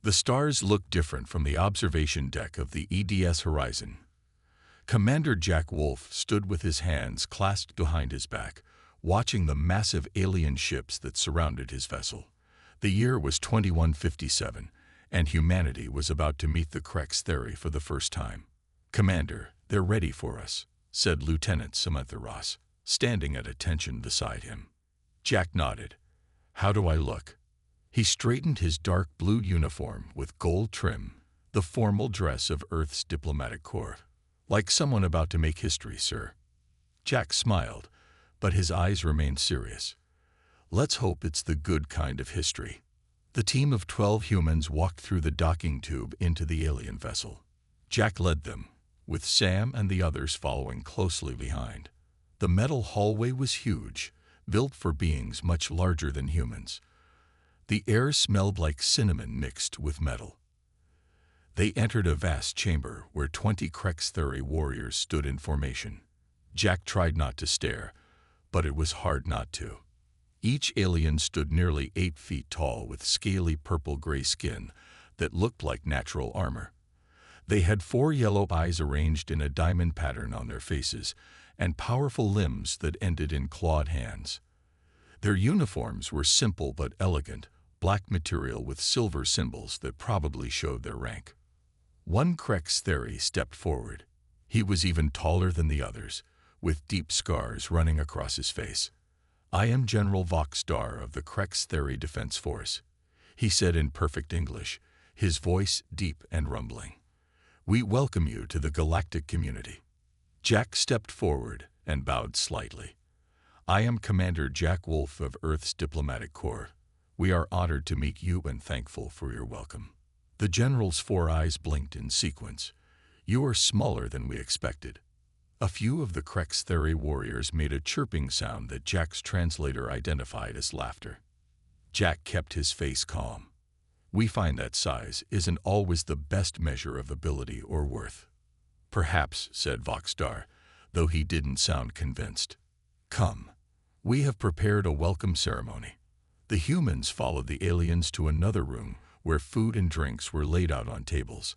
The stars looked different from the observation deck of the EDS horizon. Commander Jack Wolf stood with his hands clasped behind his back, watching the massive alien ships that surrounded his vessel. The year was 2157, and humanity was about to meet the Krex theory for the first time. "Commander, they're ready for us," said Lieutenant Samantha Ross, standing at attention beside him. Jack nodded. "How do I look?" He straightened his dark blue uniform with gold trim, the formal dress of Earth's diplomatic corps. "Like someone about to make history, sir." Jack smiled, but his eyes remained serious. "Let's hope it's the good kind of history." The team of 12 humans walked through the docking tube into the alien vessel. Jack led them, with Sam and the others following closely behind. The metal hallway was huge, built for beings much larger than humans. The air smelled like cinnamon mixed with metal. They entered a vast chamber where 20 Krex theory warriors stood in formation. Jack tried not to stare, but it was hard not to. Each alien stood nearly 8 feet tall with scaly purple-gray skin that looked like natural armor. They had 4 yellow eyes arranged in a diamond pattern on their faces and powerful limbs that ended in clawed hands. Their uniforms were simple but elegant, black material with silver symbols that probably showed their rank. One Krex theory stepped forward. He was even taller than the others, with deep scars running across his face. "I am General Voxstar of the Krex Theory Defense Force," he said in perfect English, his voice deep and rumbling. "We welcome you to the galactic community." Jack stepped forward and bowed slightly. "I am Commander Jack Wolf of Earth's Diplomatic Corps. We are honored to meet you and thankful for your welcome." The general's 4 eyes blinked in sequence. "You are smaller than we expected." A few of the Krex theory warriors made a chirping sound that Jack's translator identified as laughter. Jack kept his face calm. "We find that size isn't always the best measure of ability or worth." "Perhaps," said Voxstar, though he didn't sound convinced. "Come. We have prepared a welcome ceremony." The humans followed the aliens to another room where food and drinks were laid out on tables.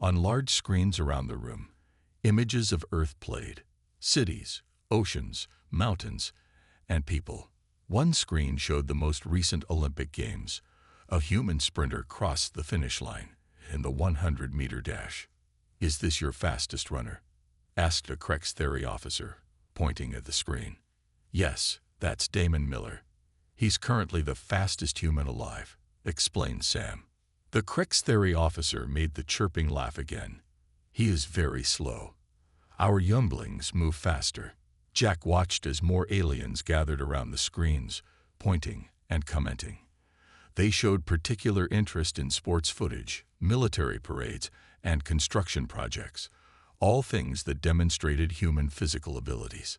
On large screens around the room, images of Earth played: cities, oceans, mountains, and people. One screen showed the most recent Olympic Games. A human sprinter crossed the finish line in the 100-meter dash. "Is this your fastest runner?" asked a Krex theory officer, pointing at the screen. "Yes, that's Damon Miller. He's currently the fastest human alive," explained Sam. The Krex theory officer made the chirping laugh again. "He is very slow. Our younglings move faster." Jack watched as more aliens gathered around the screens, pointing and commenting. They showed particular interest in sports footage, military parades, and construction projects, all things that demonstrated human physical abilities.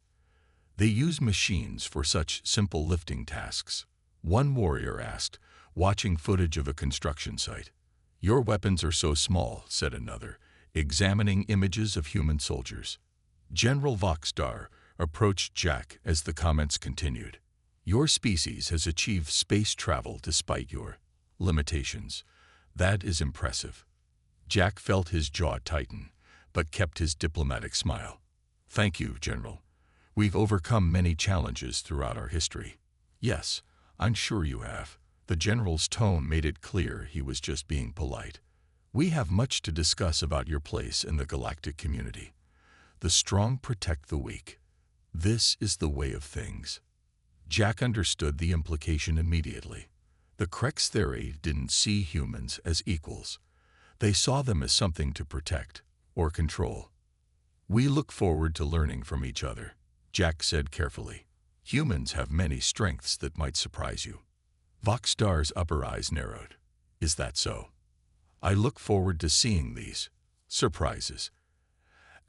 They used machines for such simple lifting tasks. One warrior asked, watching footage of a construction site. "Your weapons are so small," said another, examining images of human soldiers. General Voxstar approached Jack as the comments continued. "Your species has achieved space travel despite your limitations. That is impressive." Jack felt his jaw tighten, but kept his diplomatic smile. "Thank you, General. We've overcome many challenges throughout our history." "Yes, I'm sure you have." The general's tone made it clear he was just being polite. "We have much to discuss about your place in the galactic community. The strong protect the weak. This is the way of things." Jack understood the implication immediately. The Krex theory didn't see humans as equals. They saw them as something to protect or control. "We look forward to learning from each other," Jack said carefully. "Humans have many strengths that might surprise you." Voxstar's upper eyes narrowed. "Is that so? I look forward to seeing these surprises."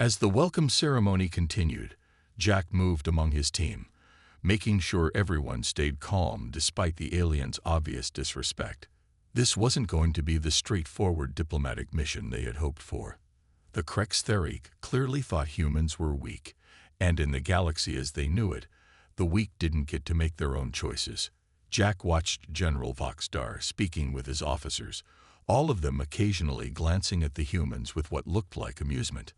As the welcome ceremony continued, Jack moved among his team, making sure everyone stayed calm despite the aliens' obvious disrespect. This wasn't going to be the straightforward diplomatic mission they had hoped for. The Krex theory clearly thought humans were weak, and in the galaxy as they knew it, the weak didn't get to make their own choices. Jack watched General Voxstar speaking with his officers, all of them occasionally glancing at the humans with what looked like amusement.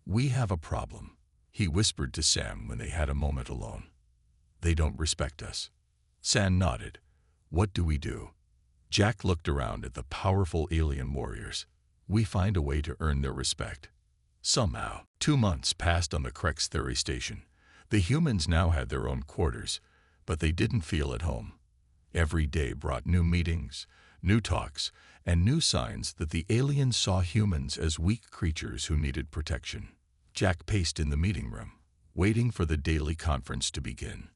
"We have a problem," he whispered to Sam when they had a moment alone. "They don't respect us." Sam nodded. "What do we do?" Jack looked around at the powerful alien warriors. "We find a way to earn their respect. Somehow." 2 months passed on the Krex Theory station. The humans now had their own quarters, but they didn't feel at home. Every day brought new meetings, new talks, and new signs that the aliens saw humans as weak creatures who needed protection. Jack paced in the meeting room, waiting for the daily conference to begin.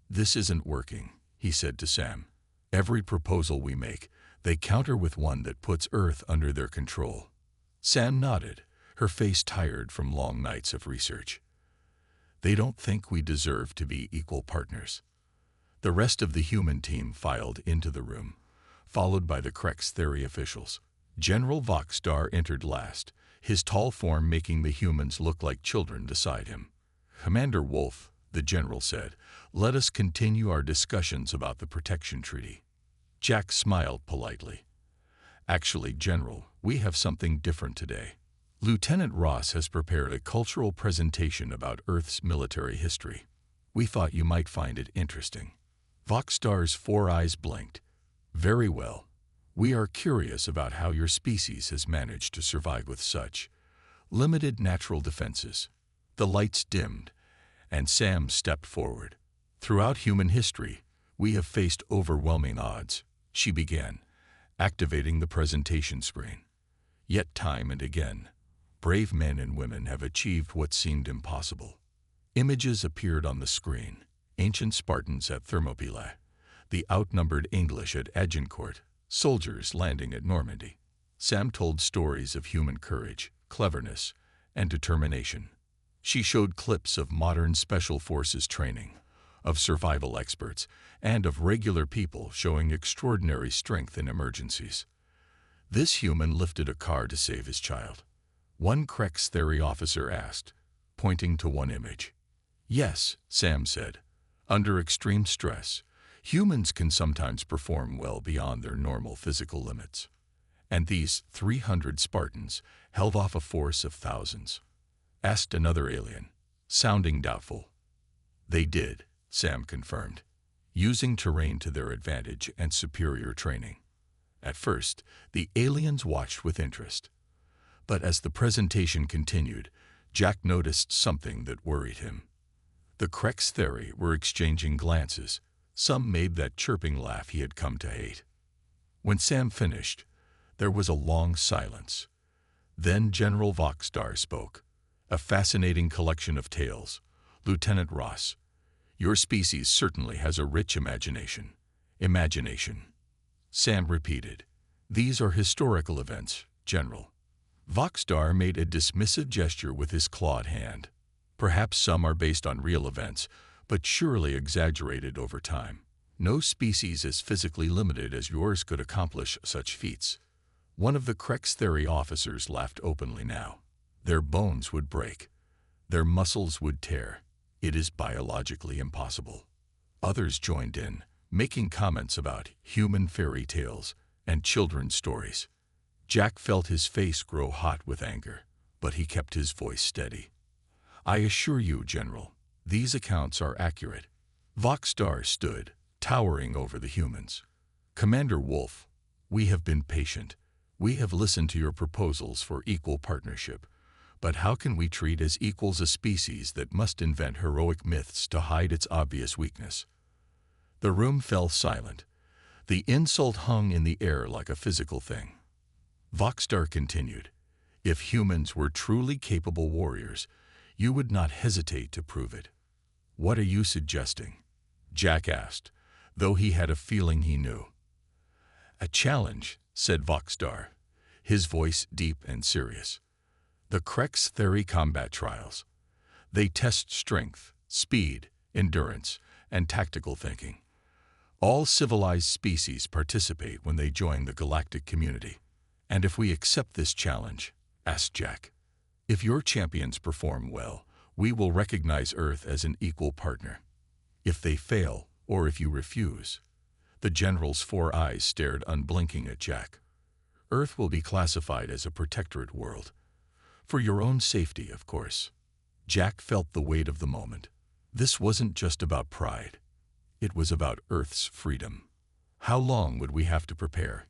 "This isn't working," he said to Sam. "Every proposal we make, they counter with one that puts Earth under their control." Sam nodded, her face tired from long nights of research. "They don't think we deserve to be equal partners." The rest of the human team filed into the room, followed by the Krex Theory officials. General Voxstar entered last, his tall form making the humans look like children beside him. "Commander Wolf," the general said, "let us continue our discussions about the protection treaty." Jack smiled politely. "Actually, General, we have something different today. Lieutenant Ross has prepared a cultural presentation about Earth's military history. We thought you might find it interesting." Voxstar's 4 eyes blinked. "Very well. We are curious about how your species has managed to survive with such limited natural defenses." The lights dimmed, and Sam stepped forward. "Throughout human history, we have faced overwhelming odds," she began, activating the presentation screen. "Yet time and again, brave men and women have achieved what seemed impossible." Images appeared on the screen. Ancient Spartans at Thermopylae, the outnumbered English at Agincourt, soldiers landing at Normandy. Sam told stories of human courage, cleverness, and determination. She showed clips of modern special forces training, of survival experts, and of regular people showing extraordinary strength in emergencies. This human lifted a car to save his child. One Krex Theory officer asked, pointing to one image. "Yes," Sam said. "Under extreme stress, humans can sometimes perform well beyond their normal physical limits. And these 300 Spartans held off a force of thousands." Asked another alien, sounding doubtful. "They did," Sam confirmed, using terrain to their advantage and superior training. At first, the aliens watched with interest. But as the presentation continued, Jack noticed something that worried him. The Krex Theory were exchanging glances. Some made that chirping laugh he had come to hate. When Sam finished, there was a long silence. Then General Voxstar spoke. "A fascinating collection of tales. Lieutenant Ross, your species certainly has a rich imagination." "Imagination," Sam repeated. "These are historical events, General." Voxstar made a dismissive gesture with his clawed hand. "Perhaps some are based on real events, but surely exaggerated over time. No species as physically limited as yours could accomplish such feats." One of the Krex Theory officers laughed openly now. "Their bones would break. Their muscles would tear. It is biologically impossible." Others joined in, making comments about human fairy tales and children's stories. Jack felt his face grow hot with anger, but he kept his voice steady. "I assure you, General, these accounts are accurate." Voxstar stood, towering over the humans. "Commander Wolf, we have been patient. We have listened to your proposals for equal partnership. But how can we treat as equals a species that must invent heroic myths to hide its obvious weakness?" The room fell silent. The insult hung in the air like a physical thing. Voxstar continued, "If humans were truly capable warriors, you would not hesitate to prove it." "What are you suggesting?" Jack asked, though he had a feeling he knew. "A challenge," said Voxstar, his voice deep and serious. "The Krex Theory combat trials. They test strength, speed, endurance, and tactical thinking. All civilized species participate when they join the galactic community. And if we accept this challenge," asked Jack, "if your champions perform well, we will recognize Earth as an equal partner. If they fail, or if you refuse." The general's 4 eyes stared unblinking at Jack. Earth will be classified as a protectorate world. For your own safety, of course. Jack felt the weight of the moment. This wasn't just about pride. It was about Earth's freedom. How long would we have to prepare?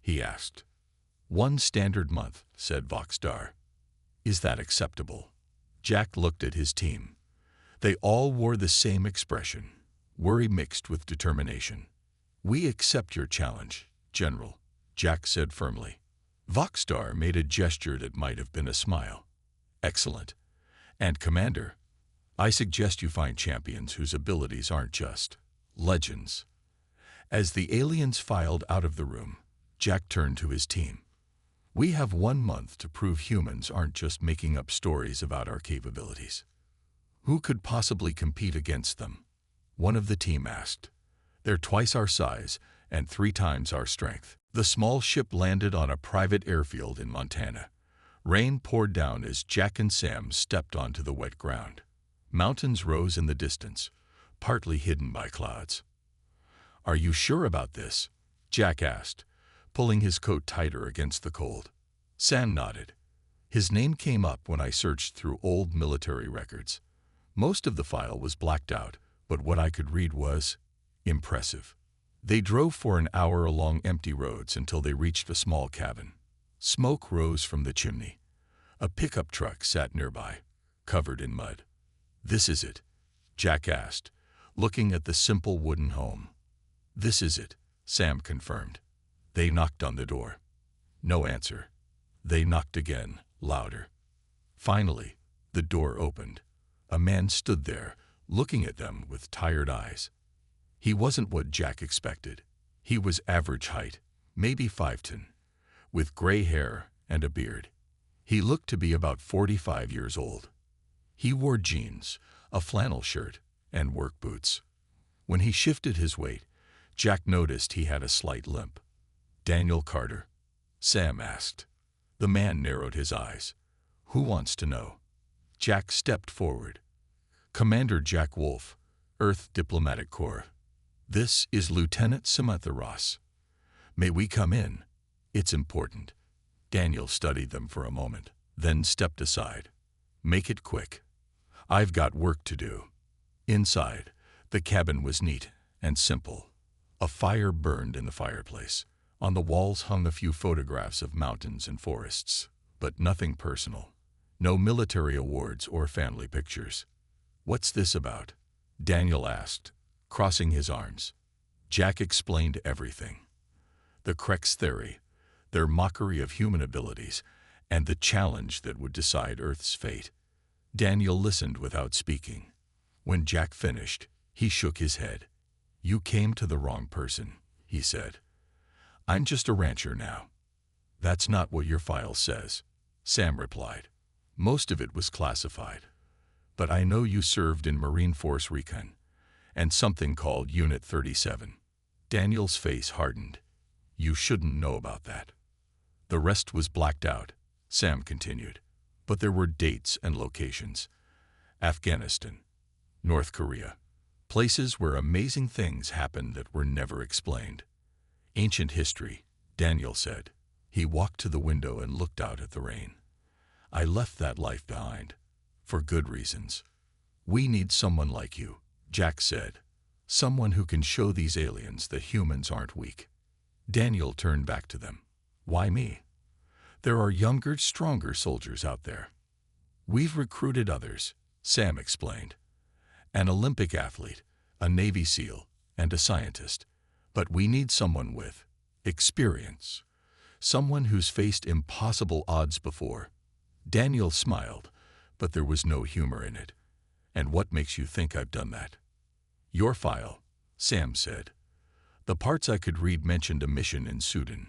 He asked. 1 standard month, said Voxstar. Is that acceptable? Jack looked at his team. They all wore the same expression, worry mixed with determination. We accept your challenge, General, Jack said firmly. Voxstar made a gesture that might have been a smile. Excellent. And Commander, I suggest you find champions whose abilities aren't just legends. As the aliens filed out of the room, Jack turned to his team. We have 1 month to prove humans aren't just making up stories about our capabilities. Who could possibly compete against them? One of the team asked. They're twice our size and 3 times our strength. The small ship landed on a private airfield in Montana. Rain poured down as Jack and Sam stepped onto the wet ground. Mountains rose in the distance, partly hidden by clouds. Are you sure about this? Jack asked, pulling his coat tighter against the cold. Sam nodded. His name came up when I searched through old military records. Most of the file was blacked out, but what I could read was impressive. They drove for an hour along empty roads until they reached a small cabin. Smoke rose from the chimney. A pickup truck sat nearby, covered in mud. This is it? Jack asked, looking at the simple wooden home. This is it, Sam confirmed. They knocked on the door. No answer. They knocked again, louder. Finally, the door opened. A man stood there, looking at them with tired eyes. He wasn't what Jack expected. He was average height, maybe 5'10", with gray hair and a beard. He looked to be about 45 years old. He wore jeans, a flannel shirt, and work boots. When he shifted his weight, Jack noticed he had a slight limp. Daniel Carter? Sam asked. The man narrowed his eyes. Who wants to know? Jack stepped forward. Commander Jack Wolf, Earth Diplomatic Corps. This is Lieutenant Samantha Ross. May we come in? It's important. Daniel studied them for a moment, then stepped aside. Make it quick. I've got work to do. Inside, the cabin was neat and simple. A fire burned in the fireplace. On the walls hung a few photographs of mountains and forests, but nothing personal. No military awards or family pictures. What's this about? Daniel asked, crossing his arms. Jack explained everything. The Krex theory, their mockery of human abilities, and the challenge that would decide Earth's fate. Daniel listened without speaking. When Jack finished, he shook his head. You came to the wrong person, he said. I'm just a rancher now. That's not what your file says, Sam replied. Most of it was classified. But I know you served in Marine Force Recon, and something called Unit 37. Daniel's face hardened. You shouldn't know about that. The rest was blacked out, Sam continued. But there were dates and locations. Afghanistan, North Korea. Places where amazing things happened that were never explained. Ancient history, Daniel said. He walked to the window and looked out at the rain. I left that life behind, for good reasons. We need someone like you, Jack said. Someone who can show these aliens that humans aren't weak. Daniel turned back to them. Why me? There are younger, stronger soldiers out there. We've recruited others, Sam explained. An Olympic athlete, a Navy SEAL, and a scientist. But we need someone with experience. Someone who's faced impossible odds before. Daniel smiled, but there was no humor in it. And what makes you think I've done that? Your file, Sam said. The parts I could read mentioned a mission in Sudan.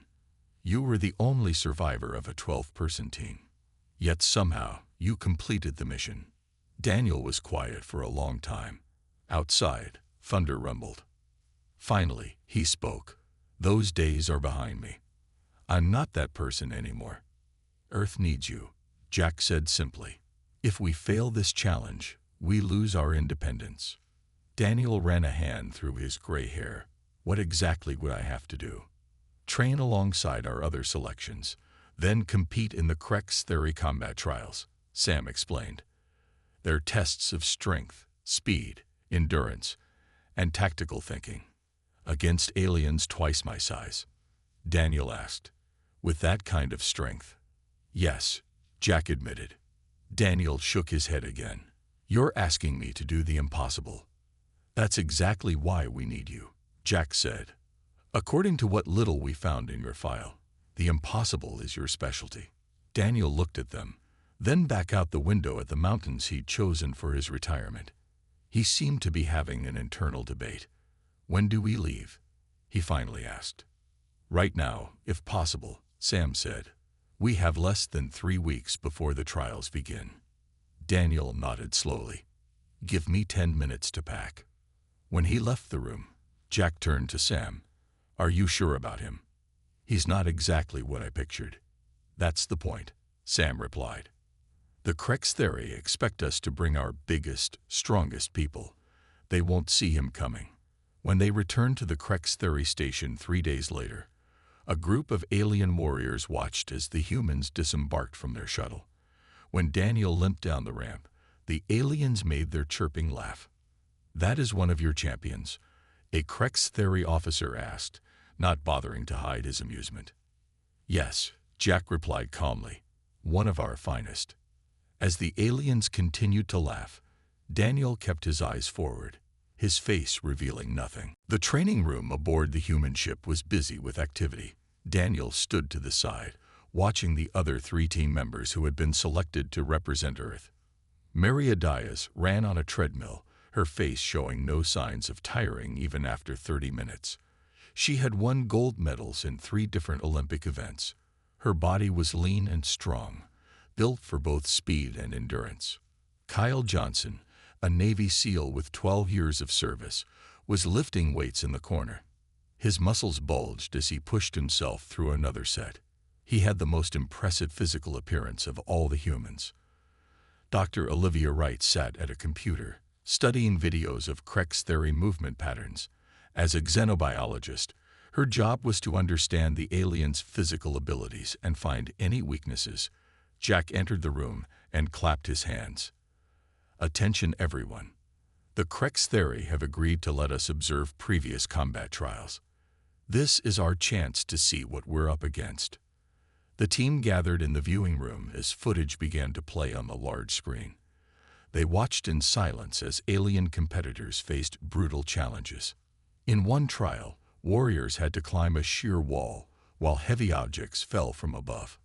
You were the only survivor of a 12-person team. Yet somehow, you completed the mission. Daniel was quiet for a long time. Outside, thunder rumbled. Finally, he spoke. Those days are behind me. I'm not that person anymore. Earth needs you, Jack said simply. If we fail this challenge, we lose our independence. Daniel ran a hand through his gray hair. What exactly would I have to do? Train alongside our other selections, then compete in the Krex Theory combat trials, Sam explained. They're tests of strength, speed, endurance, and tactical thinking. Against aliens twice my size. Daniel asked. With that kind of strength? Yes, Jack admitted. Daniel shook his head again. You're asking me to do the impossible. That's exactly why we need you, Jack said. According to what little we found in your file, the impossible is your specialty. Daniel looked at them, then back out the window at the mountains he'd chosen for his retirement. He seemed to be having an internal debate. When do we leave? He finally asked. Right now, if possible, Sam said. We have less than 3 weeks before the trials begin. Daniel nodded slowly. Give me 10 minutes to pack. When he left the room, Jack turned to Sam. Are you sure about him? He's not exactly what I pictured. That's the point, Sam replied. The Krex Theory expect us to bring our biggest, strongest people. They won't see him coming. When they returned to the Krex Theory station 3 days later, a group of alien warriors watched as the humans disembarked from their shuttle. When Daniel limped down the ramp, the aliens made their chirping laugh. That is one of your champions, a Krex Theory officer asked, not bothering to hide his amusement. Yes, Jack replied calmly, one of our finest. As the aliens continued to laugh, Daniel kept his eyes forward, his face revealing nothing. The training room aboard the human ship was busy with activity. Daniel stood to the side, watching the other 3 team members who had been selected to represent Earth. Maria Diaz ran on a treadmill, her face showing no signs of tiring even after 30 minutes. She had won gold medals in 3 different Olympic events. Her body was lean and strong, built for both speed and endurance. Kyle Johnson, a Navy SEAL with 12 years of service, was lifting weights in the corner. His muscles bulged as he pushed himself through another set. He had the most impressive physical appearance of all the humans. Dr. Olivia Wright sat at a computer, studying videos of Krex Theory movement patterns. As a xenobiologist, her job was to understand the aliens' physical abilities and find any weaknesses. Jack entered the room and clapped his hands. Attention everyone. The Krex Theory have agreed to let us observe previous combat trials. This is our chance to see what we're up against. The team gathered in the viewing room as footage began to play on the large screen. They watched in silence as alien competitors faced brutal challenges. In one trial, warriors had to climb a sheer wall, while heavy objects fell from above.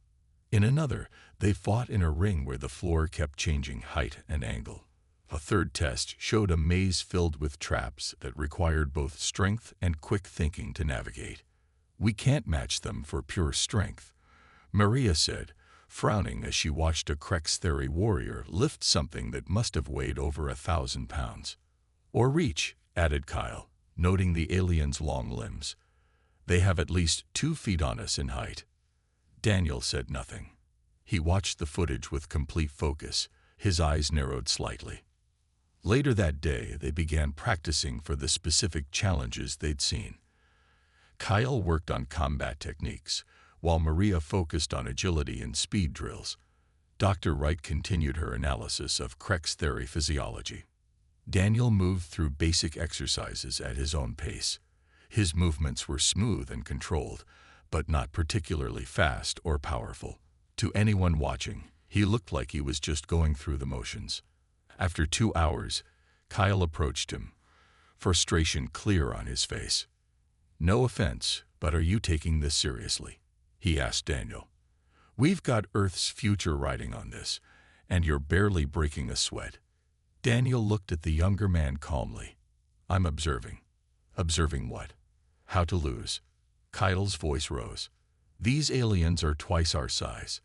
In another, they fought in a ring where the floor kept changing height and angle. A third test showed a maze filled with traps that required both strength and quick thinking to navigate. We can't match them for pure strength, Maria said, frowning as she watched a Krex Theory warrior lift something that must have weighed over 1,000 pounds. Or reach, added Kyle, noting the aliens' long limbs. They have at least 2 feet on us in height. Daniel said nothing. He watched the footage with complete focus, his eyes narrowed slightly. Later that day, they began practicing for the specific challenges they'd seen. Kyle worked on combat techniques, while Maria focused on agility and speed drills. Dr. Wright continued her analysis of Krex Theory physiology. Daniel moved through basic exercises at his own pace. His movements were smooth and controlled, but not particularly fast or powerful. To anyone watching, he looked like he was just going through the motions. After 2 hours, Kyle approached him, frustration clear on his face. No offense, but are you taking this seriously? He asked Daniel. We've got Earth's future riding on this, and you're barely breaking a sweat. Daniel looked at the younger man calmly. I'm observing. Observing what? How to lose. Kyle's voice rose. These aliens are twice our size.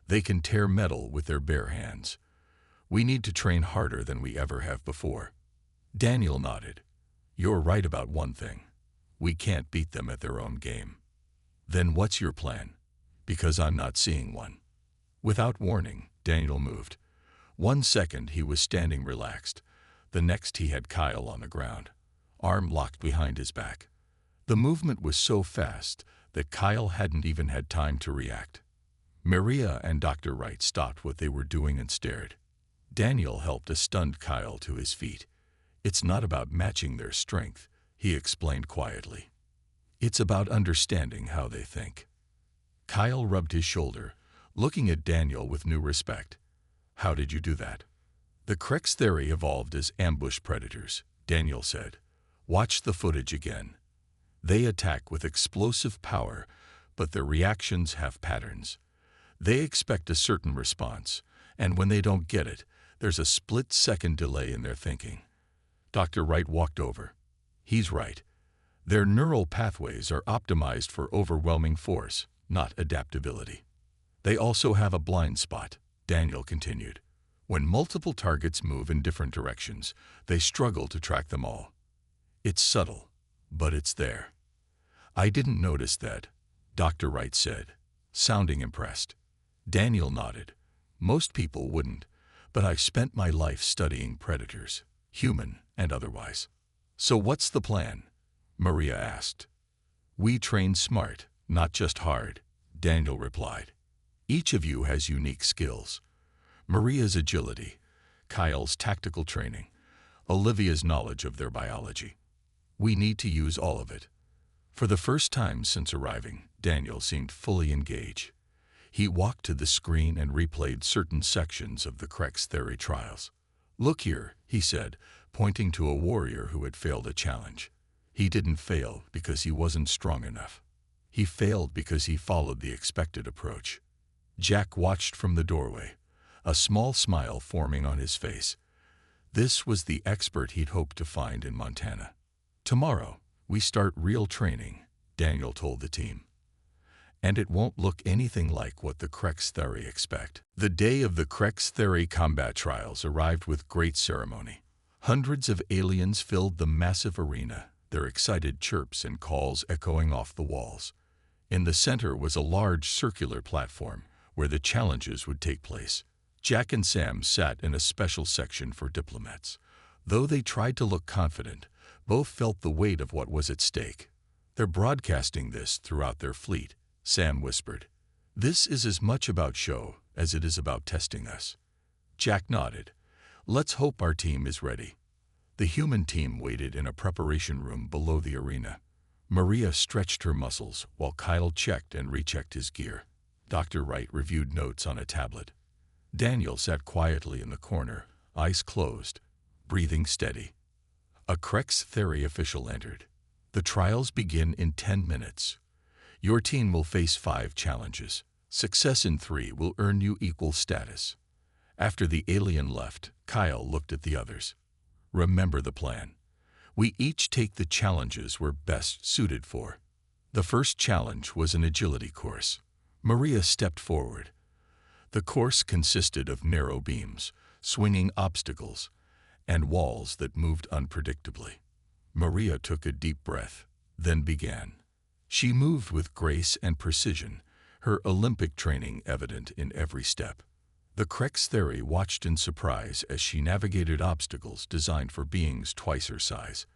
They can tear metal with their bare hands. We need to train harder than we ever have before. Daniel nodded. You're right about one thing. We can't beat them at their own game. Then what's your plan? Because I'm not seeing one. Without warning, Daniel moved. 1 second he was standing relaxed. The next he had Kyle on the ground, arm locked behind his back. The movement was so fast that Kyle hadn't even had time to react. Maria and Dr. Wright stopped what they were doing and stared. Daniel helped a stunned Kyle to his feet. "It's not about matching their strength," he explained quietly. "It's about understanding how they think." Kyle rubbed his shoulder, looking at Daniel with new respect. "How did you do that?" "The Krex theory evolved as ambush predators," Daniel said. "Watch the footage again. They attack with explosive power, but their reactions have patterns. They expect a certain response, and when they don't get it, there's a split-second delay in their thinking." Dr. Wright walked over. "He's right. Their neural pathways are optimized for overwhelming force, not adaptability. They also have a blind spot," Daniel continued. "When multiple targets move in different directions, they struggle to track them all. It's subtle, but it's there." "I didn't notice that," Dr. Wright said, sounding impressed. Daniel nodded. "Most people wouldn't, but I've spent my life studying predators, human and otherwise." "So what's the plan?" Maria asked. "We train smart, not just hard," Daniel replied. "Each of you has unique skills. Maria's agility, Kyle's tactical training, Olivia's knowledge of their biology. We need to use all of it." For the first time since arriving, Daniel seemed fully engaged. He walked to the screen and replayed certain sections of the Krex theory trials. "Look here," he said, pointing to a warrior who had failed a challenge. "He didn't fail because he wasn't strong enough. He failed because he followed the expected approach." Jack watched from the doorway, a small smile forming on his face. This was the expert he'd hoped to find in Montana. "Tomorrow, we start real training," Daniel told the team. "And it won't look anything like what the Krex theory expect." The day of the Krex theory combat trials arrived with great ceremony. Hundreds of aliens filled the massive arena, their excited chirps and calls echoing off the walls. In the center was a large circular platform where the challenges would take place. Jack and Sam sat in a special section for diplomats. Though they tried to look confident, both felt the weight of what was at stake. "They're broadcasting this throughout their fleet," Sam whispered. "This is as much about show as it is about testing us." Jack nodded. "Let's hope our team is ready." The human team waited in a preparation room below the arena. Maria stretched her muscles while Kyle checked and rechecked his gear. Dr. Wright reviewed notes on a tablet. Daniel sat quietly in the corner, eyes closed, breathing steady. A Krex theory official entered. "The trials begin in 10 minutes. Your team will face 5 challenges. Success in 3 will earn you equal status." After the alien left, Kyle looked at the others. "Remember the plan. We each take the challenges we're best suited for." The first challenge was an agility course. Maria stepped forward. The course consisted of narrow beams, swinging obstacles, and walls that moved unpredictably. Maria took a deep breath, then began. She moved with grace and precision, her Olympic training evident in every step. The Krex theory watched in surprise as she navigated obstacles designed for beings twice her size.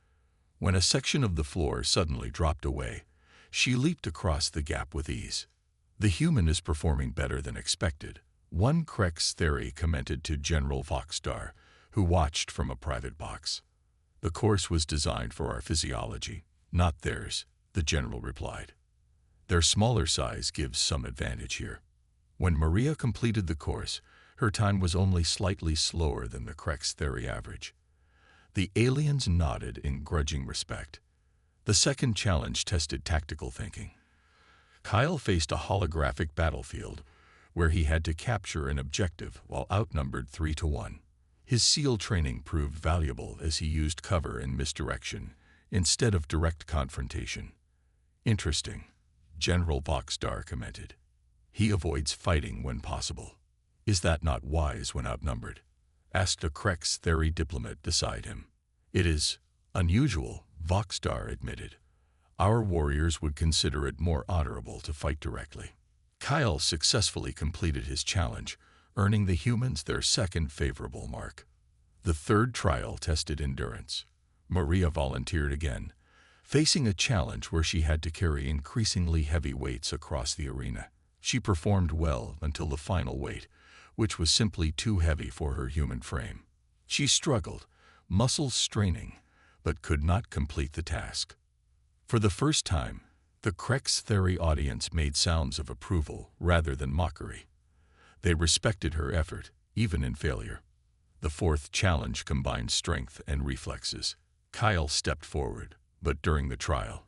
When a section of the floor suddenly dropped away, she leaped across the gap with ease. "The human is performing better than expected," one Krex theory commented to General Voxstar, who watched from a private box. "The course was designed for our physiology, not theirs," the general replied. "Their smaller size gives some advantage here." When Maria completed the course, her time was only slightly slower than the Krex theory average. The aliens nodded in grudging respect. The second challenge tested tactical thinking. Kyle faced a holographic battlefield where he had to capture an objective while outnumbered 3-1. His SEAL training proved valuable as he used cover and misdirection instead of direct confrontation. "Interesting," General Voxstar commented. "He avoids fighting when possible. Is that not wise when outnumbered?" asked a Krex theory diplomat beside him. "It is unusual," Voxstar admitted. "Our warriors would consider it more honorable to fight directly." Kyle successfully completed his challenge, earning the humans their second favorable mark. The third trial tested endurance. Maria volunteered again, Facing a challenge where she had to carry increasingly heavy weights across the arena, she performed well until the final weight, which was simply too heavy for her human frame. She struggled, muscles straining, but could not complete the task. For the first time, the Krex Theory audience made sounds of approval rather than mockery. They respected her effort, even in failure. The fourth challenge combined strength and reflexes. Kyle stepped forward, but during the trial,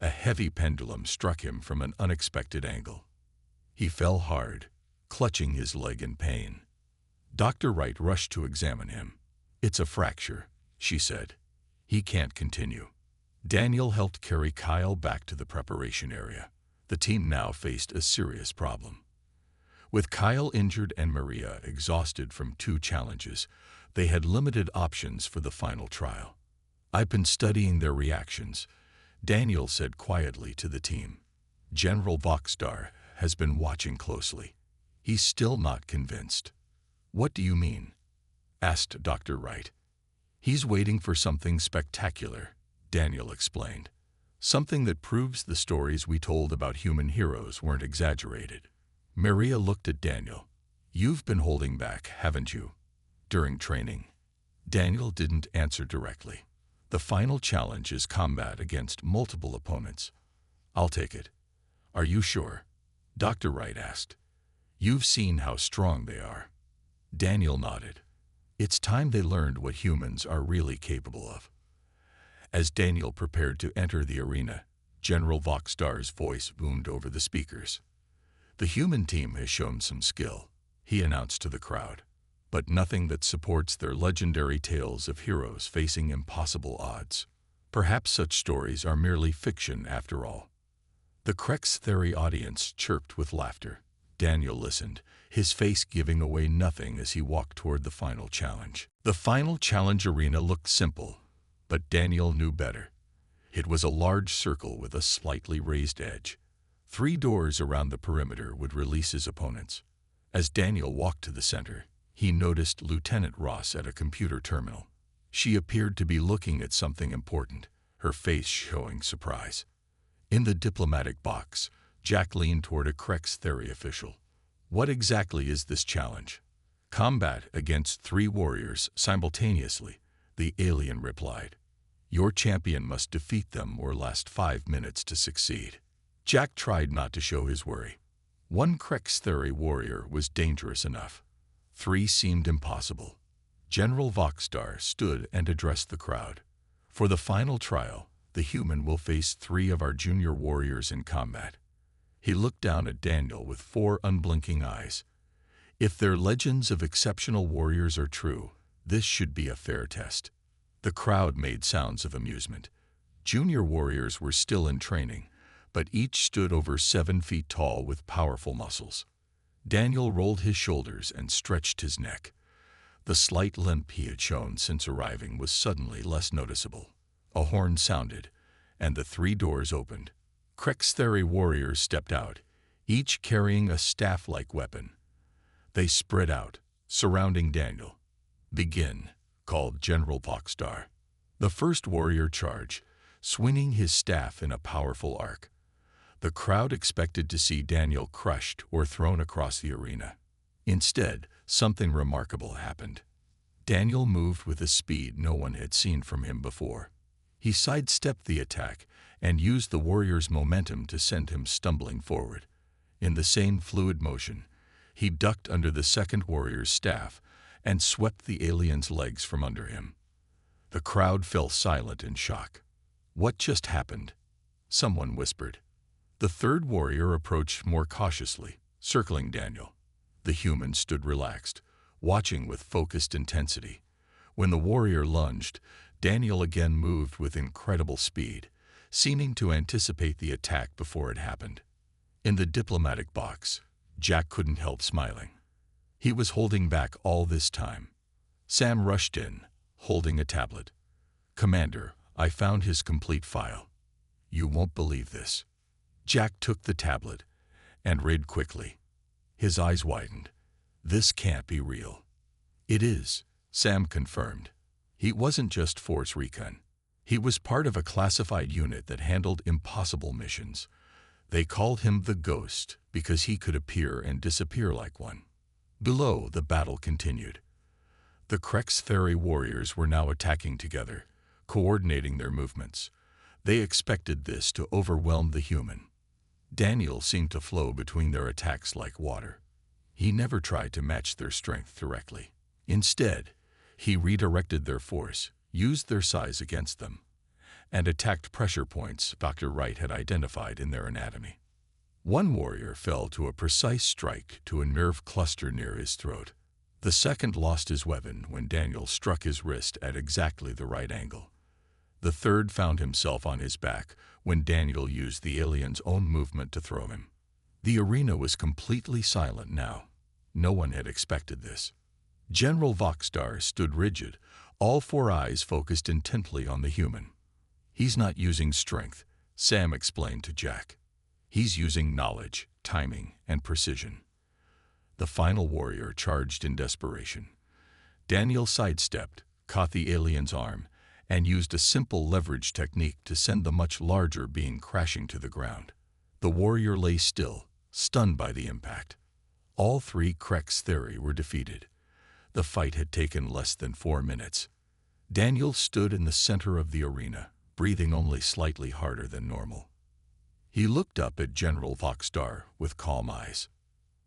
a heavy pendulum struck him from an unexpected angle. He fell hard, clutching his leg in pain. Dr. Wright rushed to examine him. "It's a fracture," she said. "He can't continue." Daniel helped carry Kyle back to the preparation area. The team now faced a serious problem. With Kyle injured and Maria exhausted from 2 challenges, they had limited options for the final trial. "I've been studying their reactions," Daniel said quietly to the team. "General Voxstar has been watching closely. He's still not convinced." "What do you mean?" asked Dr. Wright. "He's waiting for something spectacular," Daniel explained. "Something that proves the stories we told about human heroes weren't exaggerated." Maria looked at Daniel. "You've been holding back, haven't you?" During training, Daniel didn't answer directly. "The final challenge is combat against multiple opponents." "I'll take it." "Are you sure?" Dr. Wright asked. "You've seen how strong they are." Daniel nodded. "It's time they learned what humans are really capable of." As Daniel prepared to enter the arena, General Voxstar's voice boomed over the speakers. "The human team has shown some skill," he announced to the crowd, "but nothing that supports their legendary tales of heroes facing impossible odds. Perhaps such stories are merely fiction after all." The Krex Theory audience chirped with laughter. Daniel listened, his face giving away nothing as he walked toward the final challenge. The final challenge arena looked simple, but Daniel knew better. It was a large circle with a slightly raised edge. 3 doors around the perimeter would release his opponents. As Daniel walked to the center, he noticed Lieutenant Ross at a computer terminal. She appeared to be looking at something important, her face showing surprise. In the diplomatic box, Jack leaned toward a Krex Theory official. "What exactly is this challenge?" "Combat against 3 warriors simultaneously," the alien replied. "Your champion must defeat them or last 5 minutes to succeed." Jack tried not to show his worry. 1 Krex Theory warrior was dangerous enough. 3 seemed impossible. General Voxstar stood and addressed the crowd. "For the final trial, the human will face 3 of our junior warriors in combat." He looked down at Daniel with 4 unblinking eyes. "If their legends of exceptional warriors are true, this should be a fair test." The crowd made sounds of amusement. Junior warriors were still in training, but each stood over 7 feet tall with powerful muscles. Daniel rolled his shoulders and stretched his neck. The slight limp he had shown since arriving was suddenly less noticeable. A horn sounded, and the 3 doors opened. Krex Theory warriors stepped out, each carrying a staff-like weapon. They spread out, surrounding Daniel. "Begin," called General Voxstar. The first warrior charged, swinging his staff in a powerful arc. The crowd expected to see Daniel crushed or thrown across the arena. Instead, something remarkable happened. Daniel moved with a speed no one had seen from him before. He sidestepped the attack and used the warrior's momentum to send him stumbling forward. In the same fluid motion, he ducked under the second warrior's staff and swept the alien's legs from under him. The crowd fell silent in shock. "What just happened?" someone whispered. The third warrior approached more cautiously, circling Daniel. The human stood relaxed, watching with focused intensity. When the warrior lunged, Daniel again moved with incredible speed, seeming to anticipate the attack before it happened. In the diplomatic box, Jack couldn't help smiling. He was holding back all this time. Sam rushed in, holding a tablet. "Commander, I found his complete file. You won't believe this." Jack took the tablet and read quickly. His eyes widened. "This can't be real." "It is," Sam confirmed. "He wasn't just Force Recon. He was part of a classified unit that handled impossible missions. They called him the Ghost because he could appear and disappear like one. Below, the battle continued. The Krex Theory warriors were now attacking together, coordinating their movements. They expected this to overwhelm the human. Daniel seemed to flow between their attacks like water. He never tried to match their strength directly. Instead, he redirected their force, used their size against them, and attacked pressure points Dr. Wright had identified in their anatomy. One warrior fell to a precise strike to a nerve cluster near his throat. The second lost his weapon when Daniel struck his wrist at exactly the right angle. The third found himself on his back when Daniel used the alien's own movement to throw him. The arena was completely silent now. No one had expected this. General Voxstar stood rigid, all four eyes focused intently on the human. "He's not using strength," Sam explained to Jack. "He's using knowledge, timing, and precision." The final warrior charged in desperation. Daniel sidestepped, caught the alien's arm, and used a simple leverage technique to send the much larger being crashing to the ground. The warrior lay still, stunned by the impact. All three Krex Theory were defeated. The fight had taken less than 4 minutes. Daniel stood in the center of the arena, breathing only slightly harder than normal. He looked up at General Voxstar with calm eyes.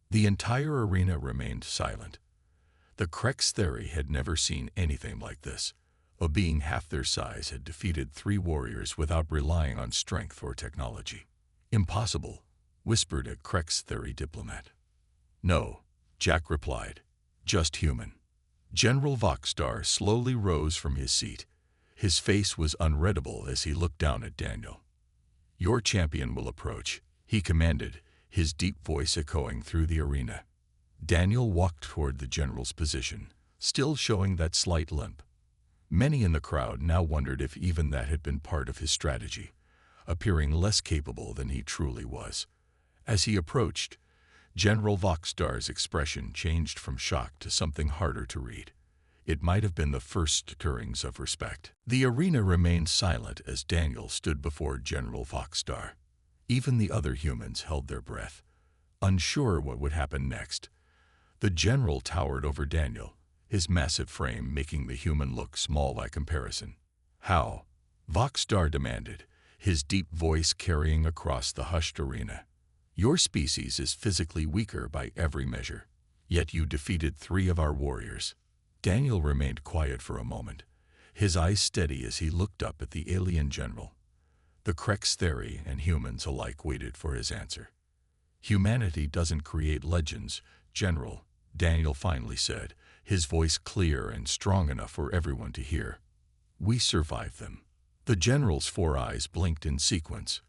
The entire arena remained silent. The Krex Theory had never seen anything like this. A being half their size had defeated 3 warriors without relying on strength or technology. "Impossible," whispered a Krex Theory diplomat. "No," Jack replied, "just human." General Voxstar slowly rose from his seat. His face was unreadable as he looked down at Daniel. "Your champion will approach," he commanded, his deep voice echoing through the arena. Daniel walked toward the general's position, still showing that slight limp. Many in the crowd now wondered if even that had been part of his strategy, appearing less capable than he truly was. As he approached, General Voxstar's expression changed from shock to something harder to read. It might have been the first stirrings of respect. The arena remained silent as Daniel stood before General Voxstar. Even the other humans held their breath, unsure what would happen next. The general towered over Daniel, his massive frame making the human look small by comparison. "How?" Voxstar demanded, his deep voice carrying across the hushed arena. "Your species is physically weaker by every measure, yet you defeated 3 of our warriors." Daniel remained quiet for a moment, his eyes steady as he looked up at the alien general. The Krex Theory and humans alike waited for his answer. "Humanity doesn't create legends, General," Daniel finally said, his voice clear and strong enough for everyone to hear. "We survive them." The general's 4 eyes blinked in sequence.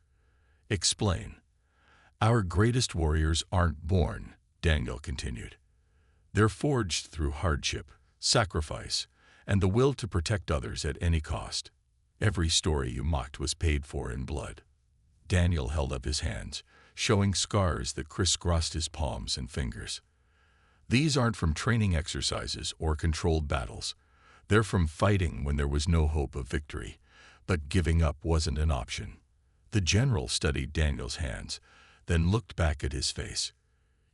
"Explain." "Our greatest warriors aren't born," Daniel continued. "They're forged through hardship, sacrifice, and the will to protect others at any cost. Every story you mocked was paid for in blood." Daniel held up his hands, showing scars that crisscrossed his palms and fingers. "These aren't from training exercises or controlled battles. They're from fighting when there was no hope of victory, but giving up wasn't an option." The general studied Daniel's hands, then looked back at his face.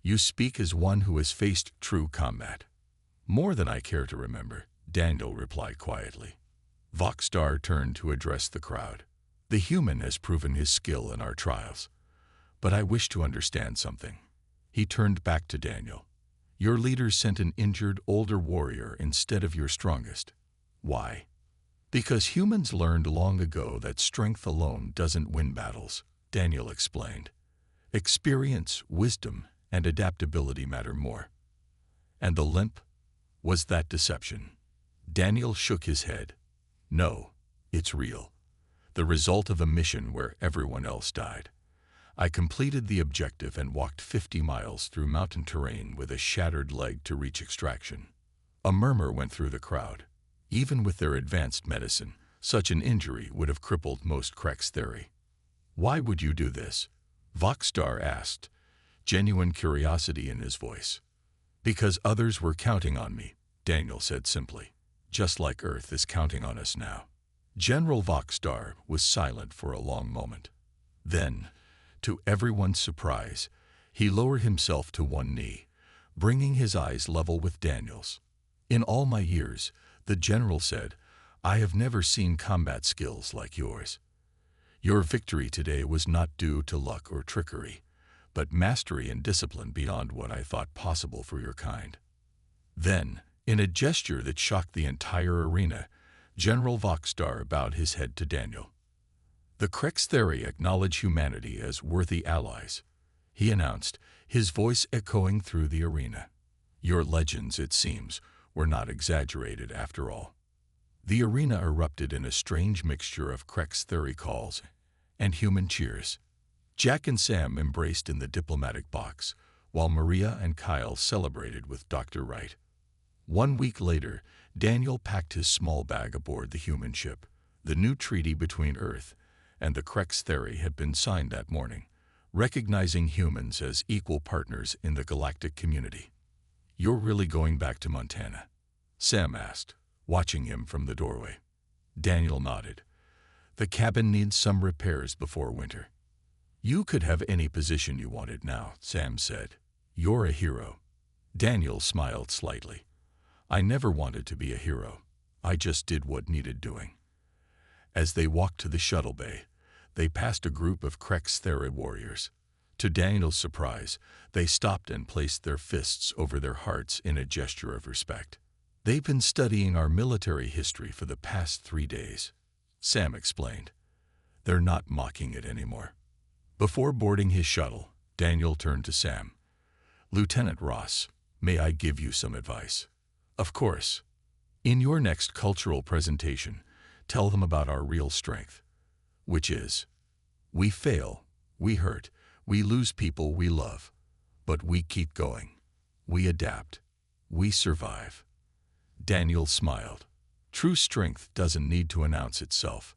"You speak as one who has faced true combat." "More than I care to remember," Daniel replied quietly. Voxstar turned to address the crowd. "The human has proven his skill in our trials. But I wish to understand something." He turned back to Daniel. "Your leaders sent an injured, older warrior instead of your strongest. Why?" "Because humans learned long ago that strength alone doesn't win battles," Daniel explained. "Experience, wisdom, and adaptability matter more." "And the limp? Was that deception?" Daniel shook his head. "No, it's real. The result of a mission where everyone else died. I completed the objective and walked 50 miles through mountain terrain with a shattered leg to reach extraction." A murmur went through the crowd. Even with their advanced medicine, such an injury would have crippled most Krex Theory. "Why would you do this?" Voxstar asked, genuine curiosity in his voice. "Because others were counting on me," Daniel said simply. "Just like Earth is counting on us now." General Voxstar was silent for a long moment. Then, to everyone's surprise, he lowered himself to one knee, bringing his eyes level with Daniel's. "In all my years," the general said, "I have never seen combat skills like yours. Your victory today was not due to luck or trickery, but mastery and discipline beyond what I thought possible for your kind." Then, in a gesture that shocked the entire arena, General Voxstar bowed his head to Daniel. "The Krextheri acknowledge humanity as worthy allies," he announced, his voice echoing through the arena. "Your legends, it seems, were not exaggerated after all." The arena erupted in a strange mixture of Krextheri calls and human cheers. Jack and Sam embraced in the diplomatic box, while Maria and Kyle celebrated with Dr. Wright. 1 week later, Daniel packed his small bag aboard the human ship. The new treaty between Earth and the Krextheri had been signed that morning, recognizing humans as equal partners in the galactic community. "You're really going back to Montana?" Sam asked, watching him from the doorway. Daniel nodded. "The cabin needs some repairs before winter." "You could have any position you wanted now," Sam said. "You're a hero." Daniel smiled slightly. "I never wanted to be a hero. I just did what needed doing." As they walked to the shuttle bay, they passed a group of Krextheri warriors. To Daniel's surprise, they stopped and placed their fists over their hearts in a gesture of respect. "They've been studying our military history for the past 3 days," Sam explained. "They're not mocking it anymore." Before boarding his shuttle, Daniel turned to Sam. "Lieutenant Ross, may I give you some advice?" "Of course. In your next cultural presentation, tell them about our real strength, which is, we fail, we hurt, we lose people we love, but we keep going. We adapt. We survive." Daniel smiled. "True strength doesn't need to announce itself.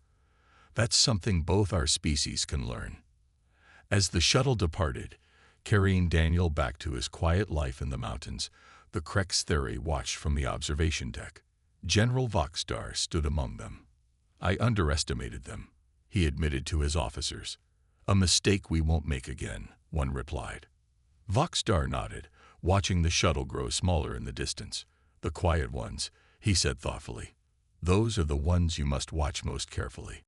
That's something both our species can learn." As the shuttle departed, carrying Daniel back to his quiet life in the mountains, the Krextheri watched from the observation deck. General Voxstar stood among them. "I underestimated them," he admitted to his officers. "A mistake we won't make again," one replied. Voxstar nodded, watching the shuttle grow smaller in the distance. "The quiet ones," he said thoughtfully. "Those are the ones you must watch most carefully."